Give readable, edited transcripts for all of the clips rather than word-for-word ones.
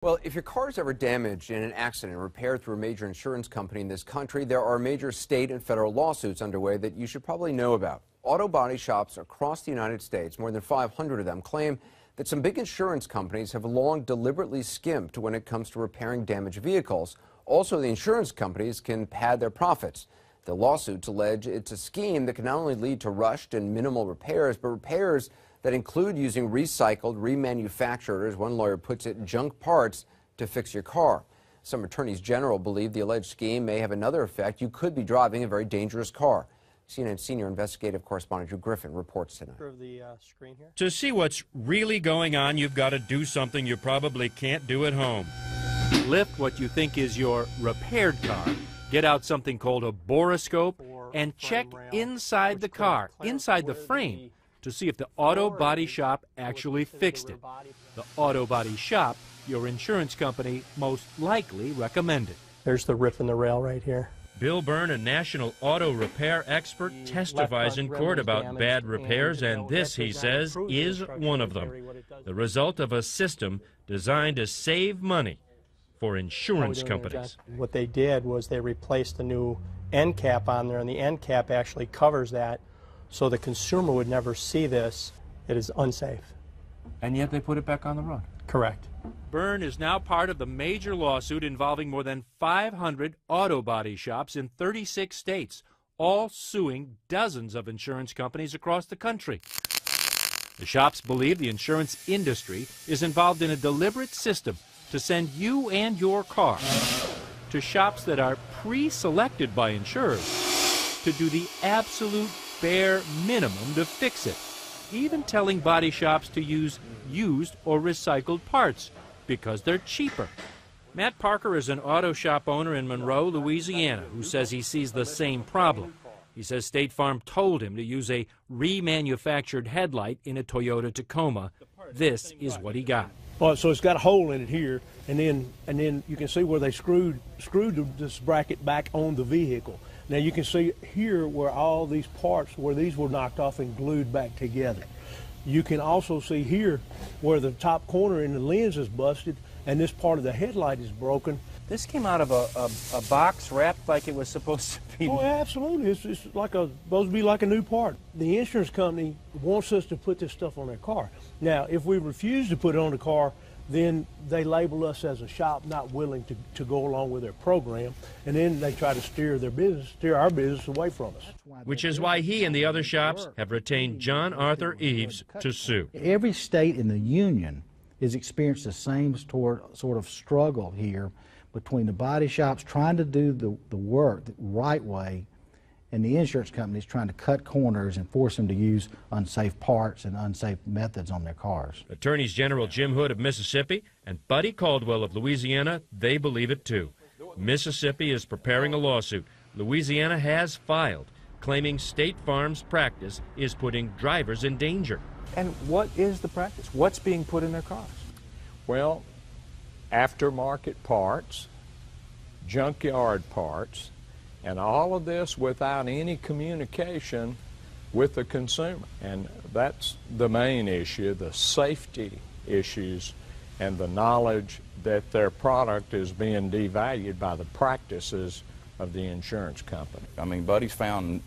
Well, if your car is ever damaged in an accident or repaired through a major insurance company in this country, there are major state and federal lawsuits underway that you should probably know about. Auto body shops across the United States, more than 500 of them, claim that some big insurance companies have long deliberately skimped when it comes to repairing damaged vehicles. Also, the insurance companies can pad their profits. The lawsuits allege it's a scheme that can not only lead to rushed and minimal repairs, but repairs that include using recycled, remanufactured, as one lawyer puts it, junk parts to fix your car. Some attorneys general believe the alleged scheme may have another effect. You could be driving a very dangerous car. CNN senior investigative correspondent Drew Griffin reports tonight. To see what's really going on, you've got to do something you probably can't do at home. Lift what you think is your repaired car, get out something called a borescope, and check inside the car, inside the frame, to see if the auto body shop actually fixed it. The auto body shop your insurance company most likely recommended. There's the rip in the rail right here. Bill Byrne, a national auto repair expert, testifies in court about bad repairs, and this, he says, is one of them. The result of a system designed to save money for insurance companies. What they did was they replaced the new end cap on there, and the end cap actually covers that, so the consumer would never see this. It is unsafe. And yet they put it back on the road. Correct. Byrne is now part of the major lawsuit involving more than 500 auto body shops in 36 states, all suing dozens of insurance companies across the country. The shops believe the insurance industry is involved in a deliberate system to send you and your car to shops that are pre-selected by insurers to do the absolute bare minimum to fix it, even telling body shops to use used or recycled parts because they're cheaper. Matt Parker is an auto shop owner in Monroe, Louisiana, who says he sees the same problem. He says State Farm told him to use a remanufactured headlight in a Toyota Tacoma. This is what he got. Well, so it's got a hole in it here, and then you can see where they screwed this bracket back on the vehicle. Now you can see here where all these parts, where these were knocked off and glued back together. You can also see here where the top corner in the lens is busted and this part of the headlight is broken. This came out of a box wrapped like it was supposed to be. Oh, absolutely. It's like supposed to be like a new part. The insurance company wants us to put this stuff on their car. Now, if we refuse to put it on the car, then they label us as a shop not willing to go along with their program, and then they try to steer our business away from us. Which is why he and the other shops have retained John Arthur Eves to sue. Every state in the union has experienced the same sort of struggle here between the body shops trying to do the work the right way and the insurance companies trying to cut corners and force them to use unsafe parts and unsafe methods on their cars. Attorneys General Jim Hood of Mississippi and Buddy Caldwell of Louisiana, they believe it too. Mississippi is preparing a lawsuit. Louisiana has filed, claiming State Farm's practice is putting drivers in danger. And what is the practice? What's being put in their cars? Well, aftermarket parts, junkyard parts, and all of this without any communication with the consumer. And that's the main issue, the safety issues and the knowledge that their product is being devalued by the practices of the insurance company. I mean, Buddy's found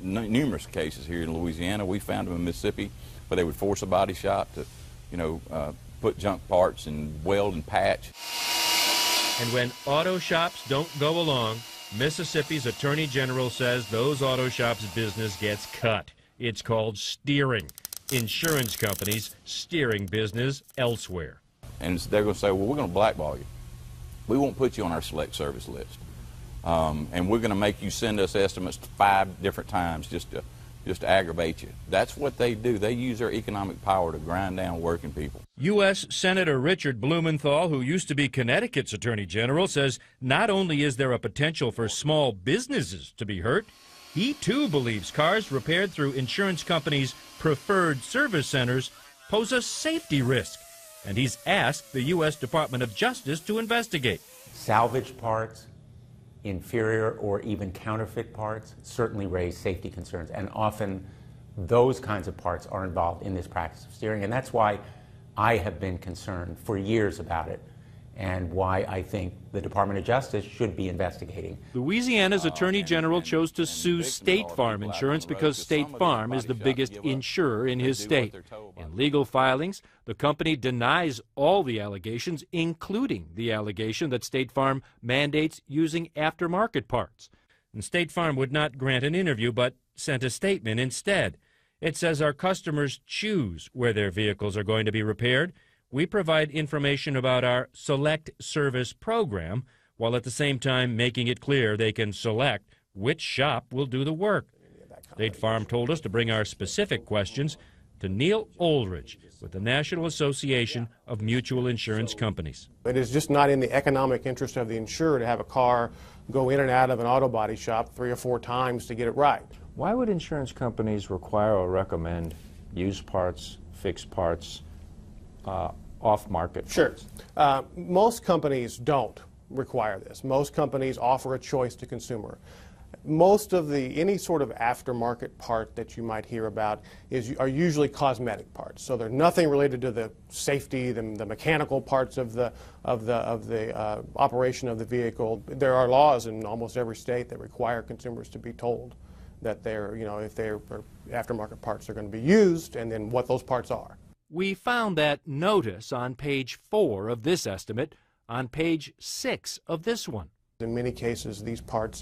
numerous cases here in Louisiana. We found them in Mississippi where they would force a body shop to, put junk parts and weld and patch. And when auto shops don't go along, Mississippi's Attorney General says those auto shops' business gets cut. It's called steering. Insurance companies steering business elsewhere. And they're going to say, well, we're going to blackball you. We won't put you on our select service list. And we're going to make you send us estimates 5 different times just to aggravate you. That's what they do. They use their economic power to grind down working people. U.S. Senator Richard Blumenthal, who used to be Connecticut's Attorney General, says not only is there a potential for small businesses to be hurt, he too believes cars repaired through insurance companies' preferred service centers pose a safety risk. And he's asked the U.S. Department of Justice to investigate. Salvage parts, inferior or even counterfeit parts certainly raise safety concerns, and often those kinds of parts are involved in this practice of steering, and that's why I have been concerned for years about it. and why I think the Department of Justice should be investigating. Louisiana's Attorney General chose to sue State Farm Insurance because State Farm is the biggest insurer in his state. In legal filings, the company denies all the allegations, including the allegation that State Farm mandates using aftermarket parts. And State Farm would not grant an interview, but sent a statement instead. It says our customers choose where their vehicles are going to be repaired. We provide information about our Select Service program, while at the same time making it clear they can select which shop will do the work. State Farm told us to bring our specific questions to Neil Oldridge with the National Association of Mutual Insurance Companies. It is just not in the economic interest of the insurer to have a car go in and out of an auto body shop 3 or 4 times to get it right. Why would insurance companies require or recommend used parts, fixed parts, off-market parts? Sure. Most companies don't require this. Most companies offer a choice to consumer. Most of any sort of aftermarket part that you might hear about are usually cosmetic parts. So they're nothing related to the safety, the mechanical parts of the operation of the vehicle. There are laws in almost every state that require consumers to be told that if their aftermarket parts are going to be used, and then what those parts are. We found that notice on page 4 of this estimate, on page 6 of this one. In many cases, these parts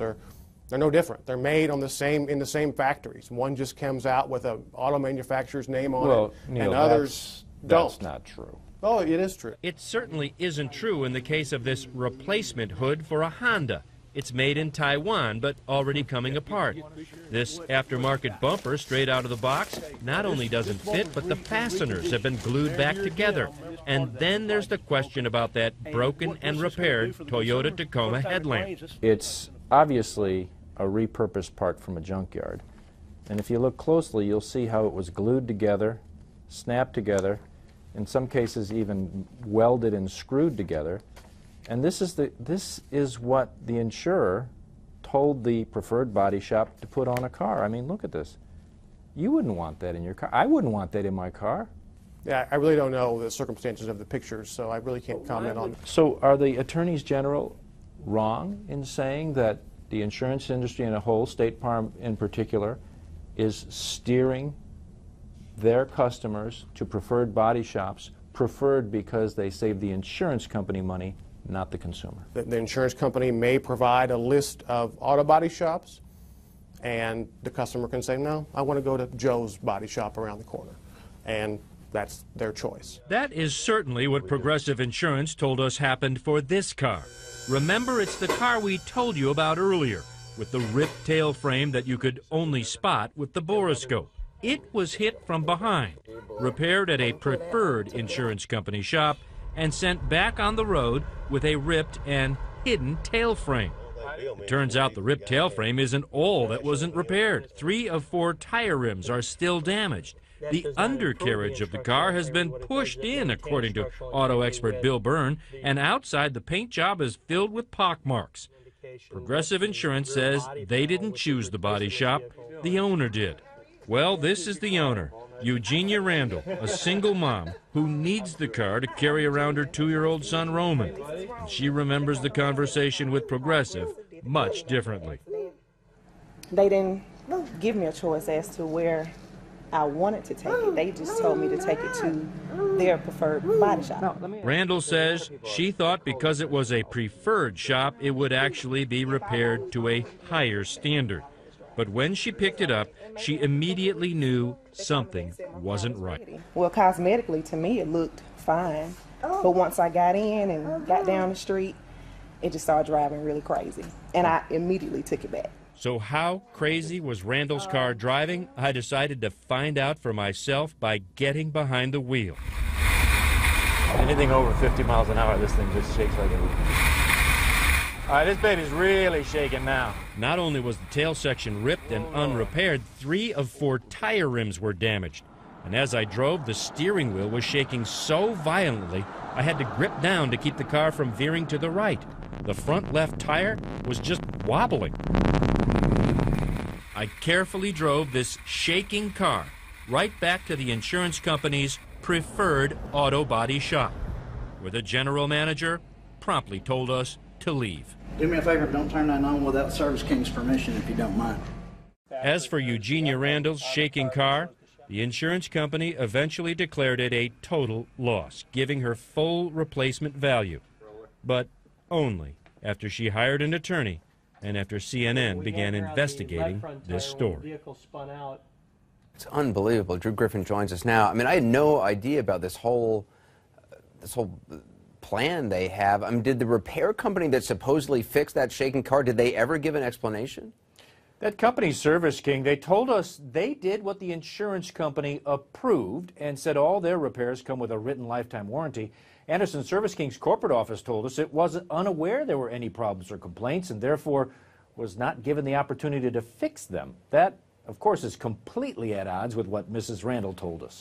they're no different. They're made in the same factories. One just comes out with an auto manufacturer's name on it, Neil, and others don't. That's not true. Oh, it is true. It certainly isn't true in the case of this replacement hood for a Honda. It's made in Taiwan, but already coming apart. This aftermarket bumper, straight out of the box, not only doesn't fit, but the fasteners have been glued back together. And then there's the question about that broken and repaired Toyota Tacoma headlamp. It's obviously a repurposed part from a junkyard. And if you look closely, you'll see how it was glued together, snapped together, in some cases even welded and screwed together. And this is what the insurer told the preferred body shop to put on a car. I mean, look at this. You wouldn't want that in your car. I wouldn't want that in my car. Yeah, I really don't know the circumstances of the pictures, so I really can't comment on it. So are the attorneys general wrong in saying that the insurance industry in a whole, State Farm in particular, is steering their customers to preferred body shops, preferred because they save the insurance company money, not the consumer? The insurance company may provide a list of auto body shops, and the customer can say, no, I want to go to Joe's body shop around the corner. And that's their choice. That is certainly what Progressive Insurance told us happened for this car. Remember, it's the car we told you about earlier, with the ripped tail frame that you could only spot with the borescope. It was hit from behind, repaired at a preferred insurance company shop, and sent back on the road with a ripped and hidden tail frame. It turns out the ripped tail frame isn't all that wasn't repaired. 3 of 4 tire rims are still damaged. The undercarriage of the car has been pushed in, according to auto expert Bill Byrne, and outside the paint job is filled with pockmarks. Progressive Insurance says they didn't choose the body shop, the owner did. Well, this is the owner, Eugenia Randall, a single mom who needs the car to carry around her 2-year-old son Roman. And she remembers the conversation with Progressive much differently. They didn't give me a choice as to where I wanted to take it. They just told me to take it to their preferred body shop. Randall says she thought because it was a preferred shop, it would actually be repaired to a higher standard. But when she picked it up, she immediately knew something wasn't right. Well, cosmetically, to me, it looked fine. But once I got in and got down the street, it just started driving really crazy. And I immediately took it back. So how crazy was Randall's car driving? I decided to find out for myself by getting behind the wheel. Anything over 50 miles an hour, this thing just shakes like a... All right, this baby's really shaking now. Not only was the tail section ripped and unrepaired, 3 of 4 tire rims were damaged. And as I drove, the steering wheel was shaking so violently, I had to grip down to keep the car from veering to the right. The front left tire was just wobbling. I carefully drove this shaking car right back to the insurance company's preferred auto body shop, where the general manager promptly told us to leave. Do me a favor, don't turn that on without Service King's permission if you don't mind. As for Eugenia Randall's shaking car, the insurance company eventually declared it a total loss, giving her full replacement value. But only after she hired an attorney and after CNN began investigating this story. It's unbelievable. Drew Griffin joins us now. I mean, I had no idea about this whole plan they have. I mean, did the repair company that supposedly fixed that shaking car, did they ever give an explanation? That company, Service King, they told us they did what the insurance company approved and said all their repairs come with a written lifetime warranty. Anderson Service King's corporate office told us it wasn't unaware there were any problems or complaints and therefore was not given the opportunity to fix them. That, of course, is completely at odds with what Mrs. Randall told us.